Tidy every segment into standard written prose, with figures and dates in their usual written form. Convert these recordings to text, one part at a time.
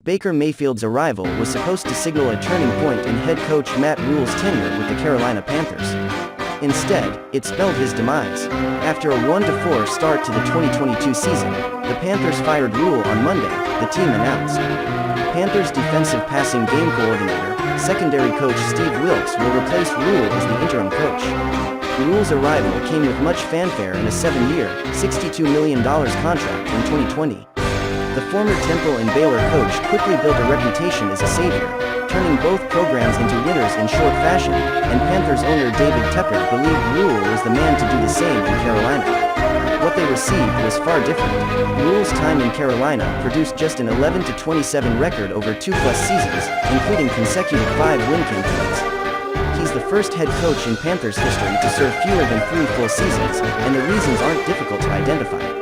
Baker Mayfield's arrival was supposed to signal a turning point in head coach Matt Rhule's tenure with the Carolina Panthers. Instead, it spelled his demise. After a 1-4 start to the 2022 season, the Panthers fired Rhule on Monday, the team announced. Panthers defensive passing game coordinator, secondary coach Steve Wilks will replace Rhule as the interim coach. Rhule's arrival came with much fanfare in a 7-year, $62 million contract in 2020. The former Temple and Baylor coach quickly built a reputation as a savior, turning both programs into winners in short fashion, and Panthers owner David Tepper believed Rhule was the man to do the same in Carolina. What they received was far different. Rhule's time in Carolina produced just an 11-27 record over 2+ seasons, including consecutive 5-win campaigns. He's the first head coach in Panthers history to serve fewer than 3 full seasons, and the reasons aren't difficult to identify.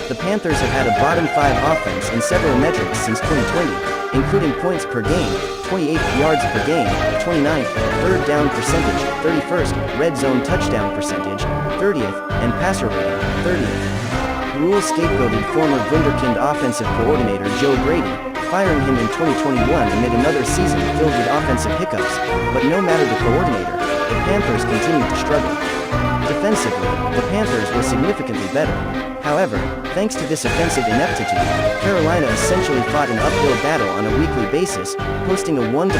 The Panthers have had a bottom 5 offense in several metrics since 2020, including points per game, 28th yards per game, 29th, third down percentage, 31st, red zone touchdown percentage, 30th, and passer rating, 30th. Rhule scapegoated former Wunderkind offensive coordinator Joe Brady, firing him in 2021 amid another season filled with offensive hiccups, but no matter the coordinator, the Panthers continued to struggle. Defensively, the Panthers were significantly better. However, thanks to this offensive ineptitude, Carolina essentially fought an uphill battle on a weekly basis, posting a 1-27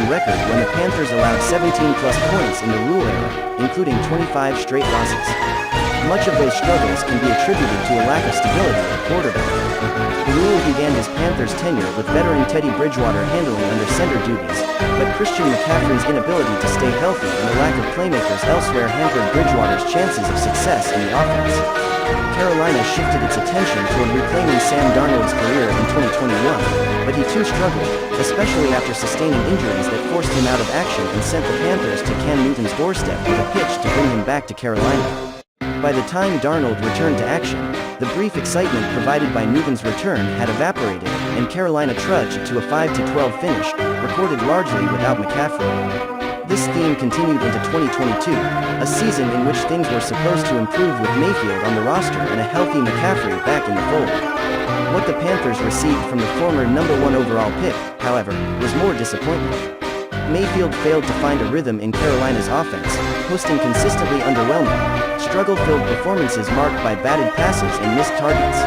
record when the Panthers allowed 17+ points in the Rhule era, including 25 straight losses. Much of those struggles can be attributed to a lack of stability at quarterback. Rhule began his Panthers tenure with veteran Teddy Bridgewater handling under center duties, but Christian McCaffrey's inability to stay healthy and the lack of playmakers elsewhere hampered Bridgewater's chances of success in the offense. Carolina shifted its attention toward reclaiming Sam Darnold's career in 2021, but he too struggled, especially after sustaining injuries that forced him out of action and sent the Panthers to Cam Newton's doorstep with a pitch to bring him back to Carolina. By the time Darnold returned to action, the brief excitement provided by Newton's return had evaporated, and Carolina trudged to a 5-12 finish, recorded largely without McCaffrey. This theme continued into 2022, a season in which things were supposed to improve with Mayfield on the roster and a healthy McCaffrey back in the fold. What the Panthers received from the former #1 overall pick, however, was more disappointment. Mayfield failed to find a rhythm in Carolina's offense, posting consistently underwhelming, struggle-filled performances marked by batted passes and missed targets.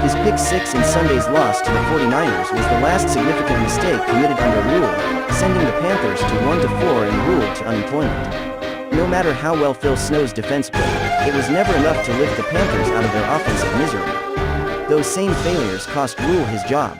His pick 6 in Sunday's loss to the 49ers was the last significant mistake committed under Rhule, sending the Panthers to 1-4 and Rhule to unemployment. No matter how well Phil Snow's defense played, it was never enough to lift the Panthers out of their offensive misery. Those same failures cost Rhule his job.